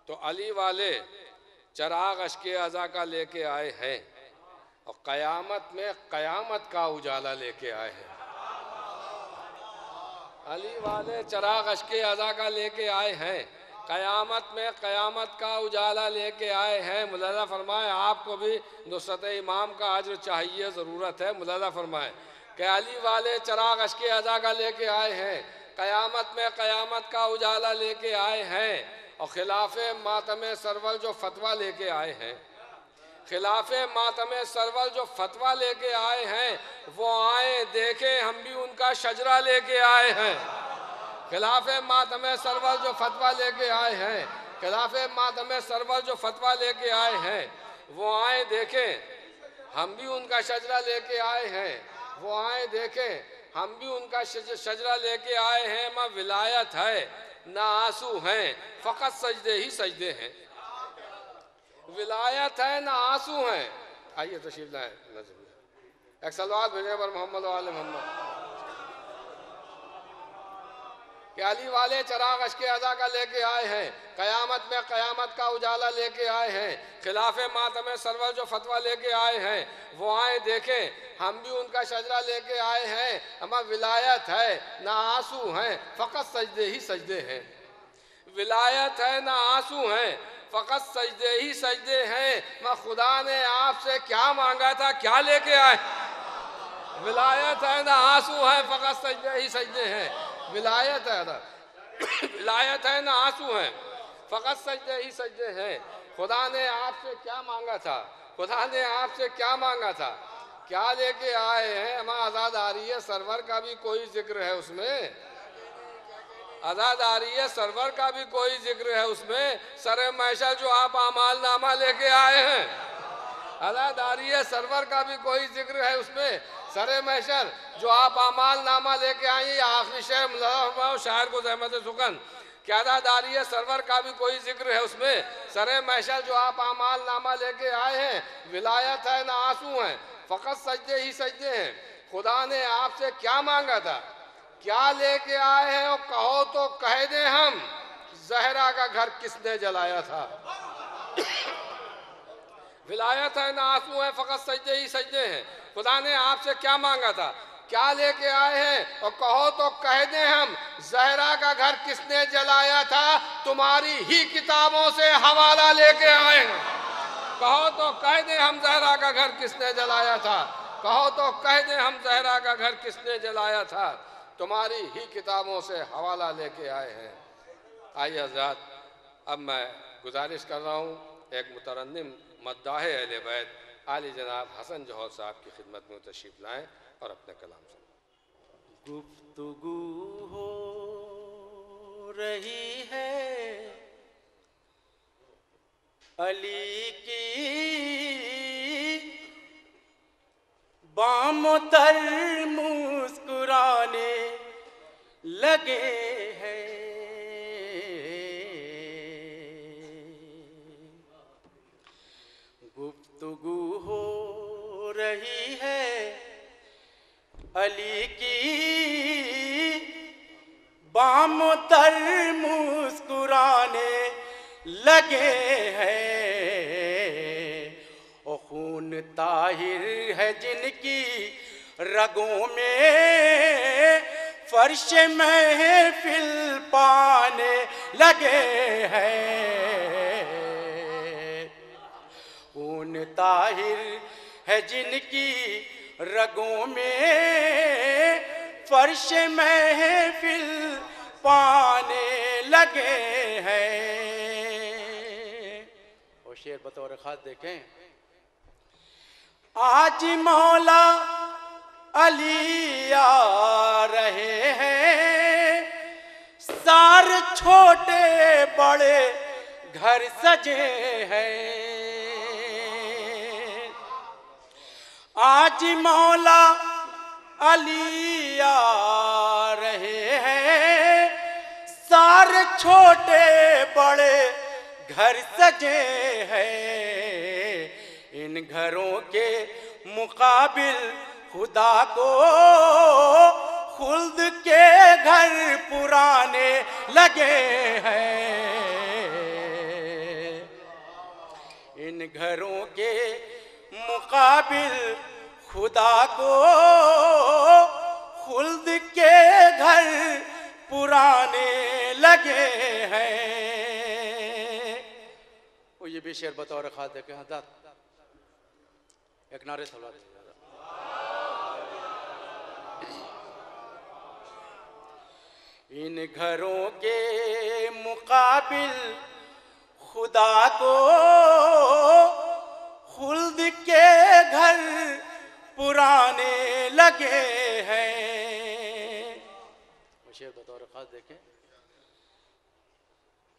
تو علی والے چراغ اشک ازا کا لے کے آئے ہیں اور قیامت میں قیامت کا اجالا لے کے آئے ہیں. علی والے چراغ اشک ازا کا لے کے آئے ہیں، قیامت میں قیامت کا اجالا لے کے آئے ہیں. ملاحظہ فرمائیں، آپ کو بھی نصرت امام کا اجر چاہیے، ضرورت ہے. ملاحظہ فرمائیں کہ علی والے چراغ اشک ازا کا لے کے آئے ہیں، قیامت میں قیامت کا اجالا لے کے آئے ہیں، اور خلاف ماتم سرور جو فتویٰ لے کے آئے ہیں، خلاف ماتم سرور جو فتویٰ لے کے آئے ہیں، وہ آئیں دیکھیں ہم بھی ان کا شجرہ لے کے آئے ہیں. خلاف ماتم سرور جو فتویٰ لے کے آئے ہیں، خلاف ماتم سرور جو فتویٰ لے کے آئے ہیں، وہ آئیں دیکھیں ہم بھی ان کا شجرہ لے کے آئے ہیں. وہ آئیں دیکھیں ہم بھی ان کا شجرہ لے کے آئے ہیں. ماں ولایت ہے نہ آنسو ہیں، فقط سجدے ہی سجدے ہیں. ولایت ہے نہ آنسو ہیں. آئیے تشریف لائیں. ایک صلوات بھیجیں پر محمد و آل محمد. کہ علی والے چراغ اشک ازا کا لے کے آئے ہیں، قیامت میں قیامت کا اجالا لے کے آئے ہیں، خلاف ماتم سرور جو فتویٰ لے کے آئے ہیں، وہ آئیں دیکھیں ہم بھی ان کا شجرہ لے کے آئے ہیں. ہمیں ولایت ہے نہ آنسو ہیں، فقط سجدے ہی سجدے ہیں. ولایت ہے نہ آنسو ہیں، فقط سجدے ہی سجدے ہیں. میں خدا نے آپ سے کیا مانگا تھا، کیا لے کے آئے. ولایت ہے نہ آنسو ہیں، فقط سجدے ہی سجدے ہیں. ولایت ہے نہ ولایت ہے نہ آنسو ہیں، فقط سجدے ہی سجدے ہیں. خدا نے آپ سے کیا مانگا تھا، خدا نے آپ سے کیا مانگا تھا، کیا لے کے آئے ہیں. ہمیں عزاداری سرور کا بھی کوئی ذکر ہے اس میں، عزاداری سرور کا بھی کوئی ذکر ہے اس میں. سر محشر جو آپ اعمال نامہ لے کے آئے ہیں، عزاداری سرور کا بھی کوئی ذکر ہے اس میں. سر محشر جو آپ اعمال نامہ لے کے آئیں، یہ آخری شعر ملاحظہ شاعر کو زحمت سکن کہ عزاداری سرور کا بھی کوئی ذکر ہے اس میں. سر محشر جو آپ اعمال نامہ لے کے آئے ہیں، ولایت ہے نہ آنسو ہیں، فقط سجدے ہی سجدے ہیں. خدا نے آپ سے کیا مانگا تھا، کیا لے کے آئے ہیں، اور کہو تو کہہ دیں ہم زہرا کا گھر کس نے جلایا تھا. ولایت ہے نہ آنسو ہیں، فقط سجدے ہی سجدے ہیں. خدا نے آپ سے کیا مانگا تھا، کیا لے کے آئے ہیں، اور کہو تو کہہ دیں ہم زہرا کا گھر کس نے جلایا تھا. تمہاری ہی کتابوں سے حوالہ لے کے آئے ہیں. کہو تو کہہ دیں ہم زہرا کا گھر کس نے جلایا تھا. کہو تو کہہ دیں ہم زہرا کا گھر کس نے جلایا تھا. تمہاری ہی کتابوں سے حوالہ لے کے آئے ہیں. آئیے حضرات، اب میں گزارش کر رہا ہوں ایک مترنم مداح اہل بیت عالی جناب حسن جوہر صاحب کی خدمت میں تشریف لائیں اور اپنے کلام سنیں. گفتگو ہو رہی ہے علی کی، بام تر مسکرانے لگے ہیں. گفتگو ہو رہی ہے علی کی، بام تر مسکرانے لگے ہیں. اور خون طاہر ہے جن کی رگوں میں، فرش محفل پانے لگے ہیں. خون طاہر ہے جن کی رگوں میں، فرش محفل پانے لگے ہیں. اور شعر بطور خاص دیکھیں. آج مولا علی آ رہے ہیں، سارے چھوٹے بڑے گھر سجے ہیں. آج مولا علی آ رہے ہیں، سارے چھوٹے بڑے گھر سجے ہیں. ان گھروں کے مقابل خدا کو خلد کے گھر پرانے لگے ہیں. ان گھروں کے مقابل خدا کو خلد کے گھر پرانے لگے ہیں. وہ یہ بھی شعر بطور خاص دیکھیں حضرت ایک نعرے صلوات. ان گھروں کے مقابل خدا کو خلد کے گھر پرانے لگے ہیں. وہ شعر بطور خاص دیکھیں.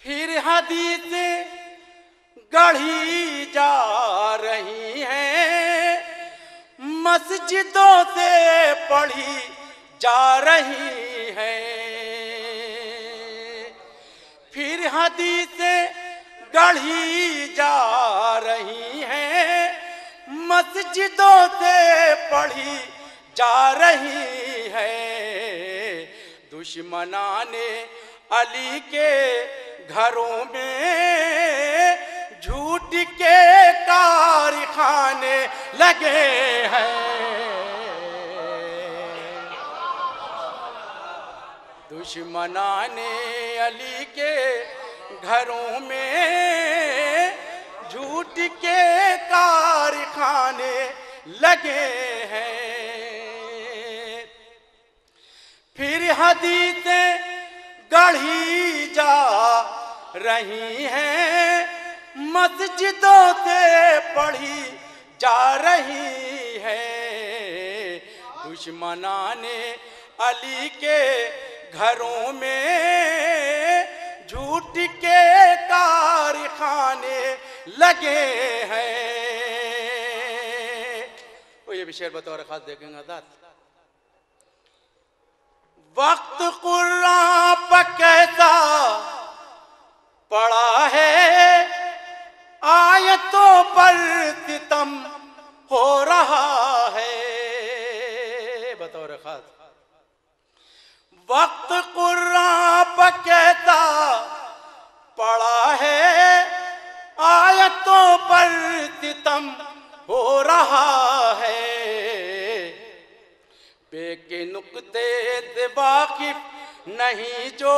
پھر حدیثیں گڑھی جا رہی ہیں مسجدوں سے پڑھی جا رہی ہیں. پھر حدیثیں گڑھی جا رہی ہیں مسجدوں سے پڑھی جا رہی ہے. دشمنان علی کے گھروں میں جھوٹ کے کارخانے لگے ہیں. دشمنان علی کے گھروں میں جھوٹ کے کارخانے لگے ہیں. پھر حدیثیں گڑھی جا رہی ہیں مسجدوں سے پڑھی جا رہی ہے. دشمنان علی کے گھروں میں جھوٹ کے کارخانے لگے ہیں. وہ یہ بھی شعر بطور خاص دیکھیں گے حضرت. وقت قرآن پہ کیسا پڑا ہے آیتوں پر ستم ہو رہا ہے. بطور خاص وقت قرآن پہ کیسا پڑا ہے آیتوں پر ستم ہو رہا ہے. بے کے نقطے سے واقف نہیں جو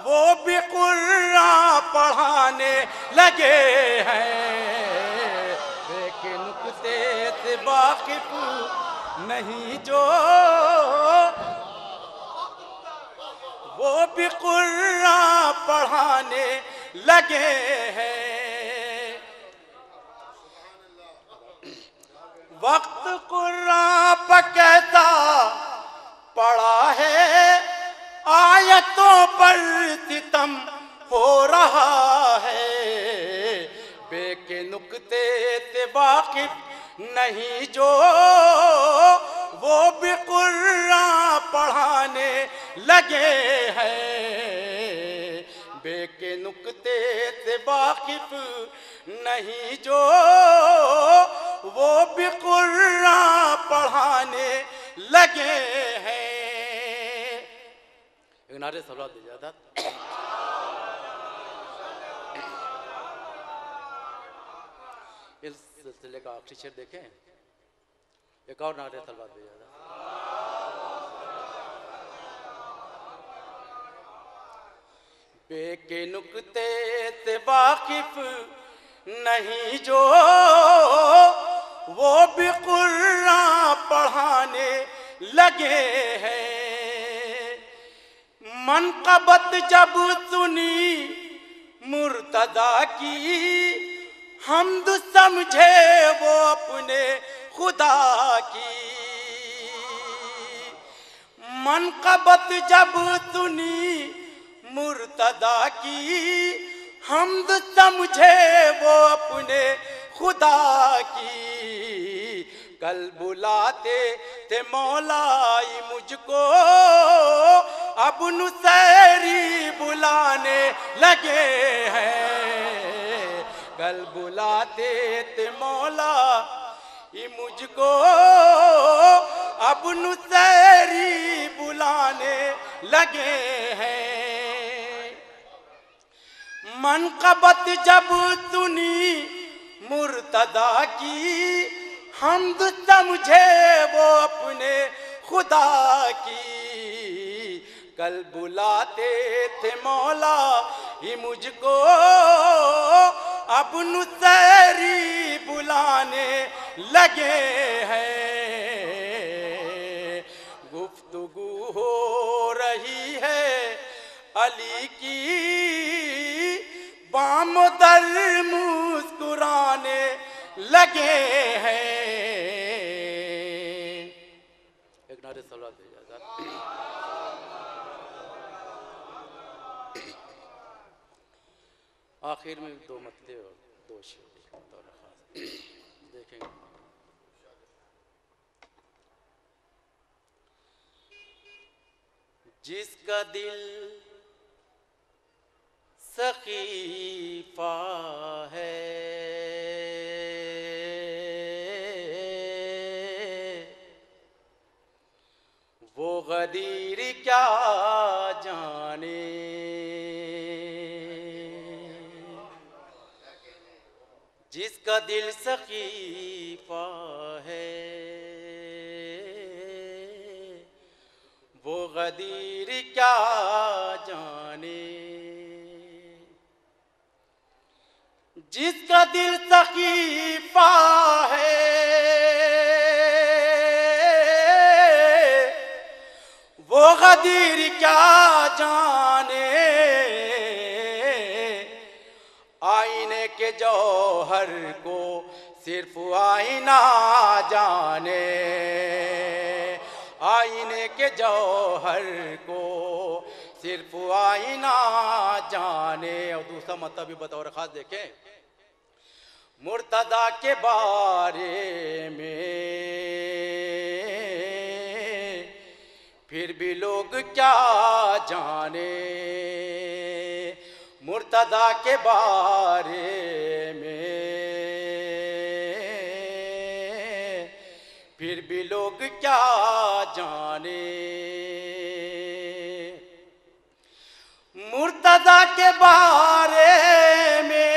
وہ بھی قرآن پڑھانے لگے ہیں. بے کے نقطے سے واقف نہیں جو وہ بھی قرآن پڑھانے لگے ہیں. وقت قرآن پہ کیسا پڑا ہے آیتوں پر ستم ہو رہا ہے. بے کے نقطے سے واقف نہیں جو وہ بھی قرآن پڑھانے لگے ہیں. بے کے نقطے سے واقف نہیں جو وہ بھی قرآن پڑھانے لگے ہیں. ایک نعرے صلوات دیجیے حضرت. اس سلسلے کا آخری شعر دیکھیں. ایک اور نعرے صلوات دیجیے حضرت. بے کے نقطے سے واقف نہیں جو وہ بھی قرآن پڑھانے لگے ہیں. منقبت جب سنی مرتضی کی حمد سمجھے وہ اپنے خدا کی. منقبت جب سنی مرتضی کی حمد سمجھے وہ اپنے خدا کی. کل بلاتے تھے مولائی مجھ کو اب نصیری بلانے لگے ہیں. کل بلاتے تھے مولائی مجھ کو اب نصیری بلانے لگے ہیں. منقبت جب سنی مرتضی کی حمد سمجھے وہ اپنے خدا کی. کل بلاتے تھے مولا ہی مجھ کو اب نصیری بلانے لگے ہیں. گفتگو ہو رہی ہے علی کی بام در مسکرانے لگے ہیں. ایک نعرے صلوات بھیجا ذرا. آخر میں دو مطلب اور دو شعر بطور خاص دیکھیں گے. جس کا دل سقیفہ ہے وہ غدیر کیا جانے. جس کا دل سقیفہ ہے وہ غدیر کیا جانے. جس کا دل سقیفہ ہے وہ غدیر کیا جانے. آئینے کے جوہر کو صرف آئینہ جانے. آئینے کے جوہر کو صرف آئینہ جانے. اور دوسرا مطلب بھی بطور خاص دیکھیں. مرتضی کے بارے میں پھر بھی لوگ کیا جانے. مرتضی کے بارے میں پھر بھی لوگ کیا جانے. مرتضی کے بارے میں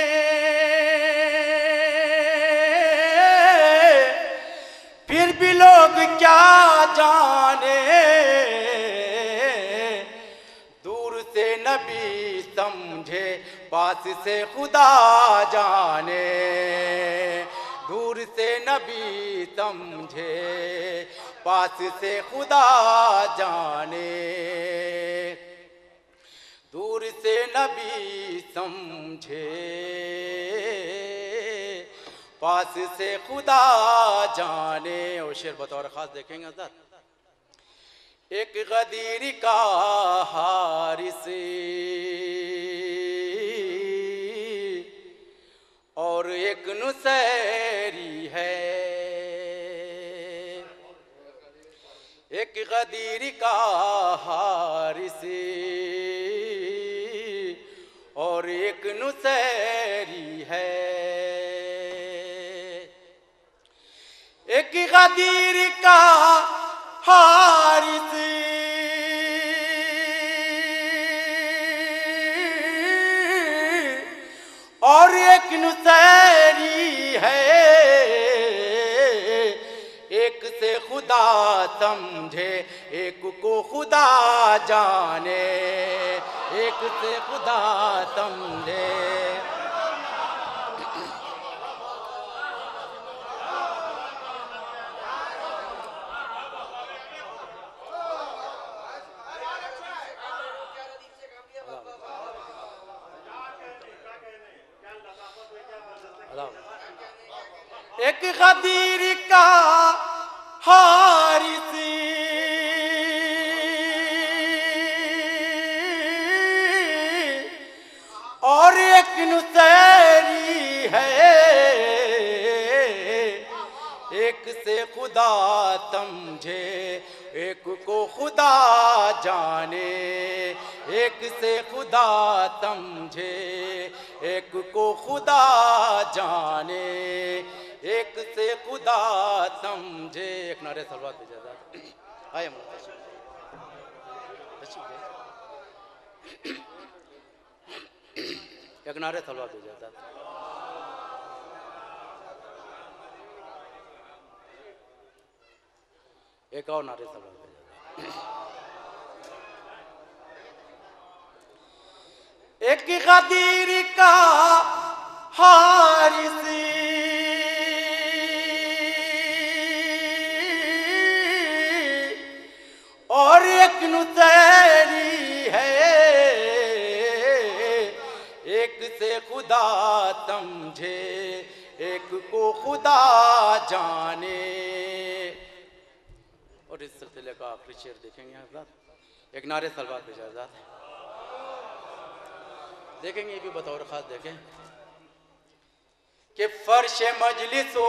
پھر بھی لوگ کیا جانے. دور سے نبی سمجھے پاس سے خدا جانے. دور سے نبی سمجھے پاس سے خدا جانے. دور سے نبی سمجھے پاس سے خدا جانے. اور شعر بطور خاص دیکھیں گے حضرت. ایک غدیر کا حارس اور ایک نصیری ہے. ایک غدیر کا حارس اور ایک نصیری ہے. ایک غدیر کا حارس اور ایک نصیری ہے. ایک سے خدا سمجھے ایک کو خدا جانے. ایک سے خدا سمجھے ایک غدیر کا حارس اور ایک نصیری ہے. ایک سے خدا سمجھے ایک کو خدا جانے. ایک سے خدا سمجھے ایک کو خدا جانے. ایک سے خدا سمجھے. ایک نعرے صلوات بھیجا ذرا. آئے مولانا ایک نعرے تلوار بھیجا حضرت. ایک اور نعرے تلوار بھیجا. ایک غدیر کا حارثی اور ایک نصیری ہے، ایک سے خدا سمجھے ایک کو خدا جانے. اور اس سلسلے کا آخری شعر دیکھیں گے حضرت. ایک نعرے تلوار بھیجا حضرت. دیکھیں گے یہ بھی بطور خاص دیکھیں کہ فرش مجلس و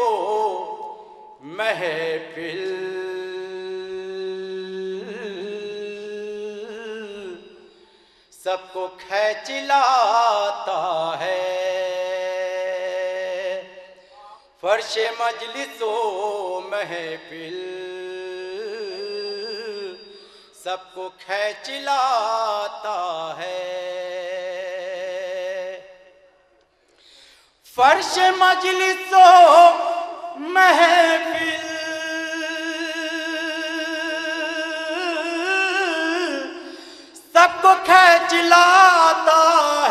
محفل سب کو کھینچ لاتا ہے. فرش مجلس و محفل سب کو کھینچ لاتا ہے. فرش مجلس و محفل سب کو کھینچ لاتا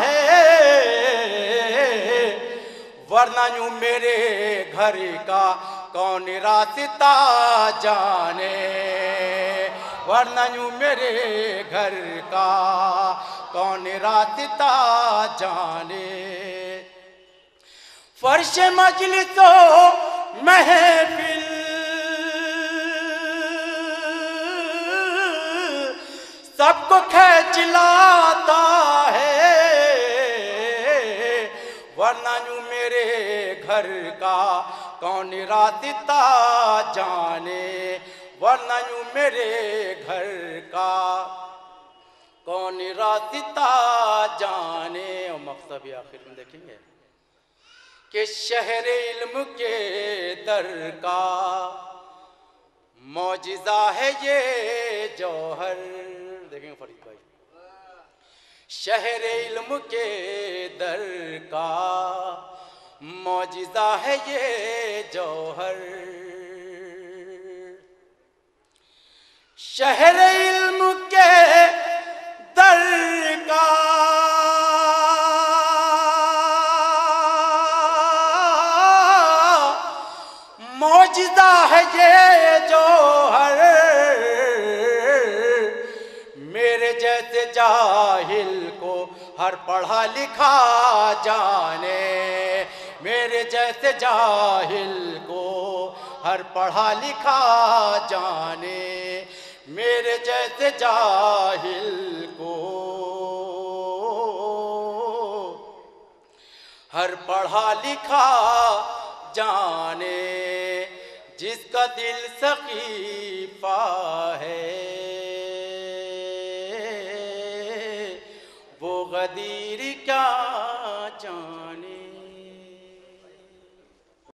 ہے، ورنہ یوں میرے گھر کا کون راستہ جانے. ورنہ یوں میرے گھر کا کون راستہ جانے. فرش مجلس و محفل سب کو کھینچ لاتا ہے، ورنہ یوں میرے گھر کا کون راستہ جانے. ورنہ یوں میرے گھر کا کون راستہ جانے. اور مقصد بھی آخر میں دیکھیں گے کہ شہر علم کے در کا معجزہ ہے یہ جوہر. دیکھیں فرید بھائی. شہر علم کے در کا معجزہ ہے یہ جوہر. شہر علم کے در کا معجزہ ہے یہ جوہر. میرے جیسے جاہل کو ہر پڑھا لکھا جانے. میرے جیسے جاہل کو ہر پڑھا لکھا جانے. میرے جیسے جاہل کو ہر پڑھا لکھا جانے. جس کا دل سقیفہ ہے وہ غدیر کیا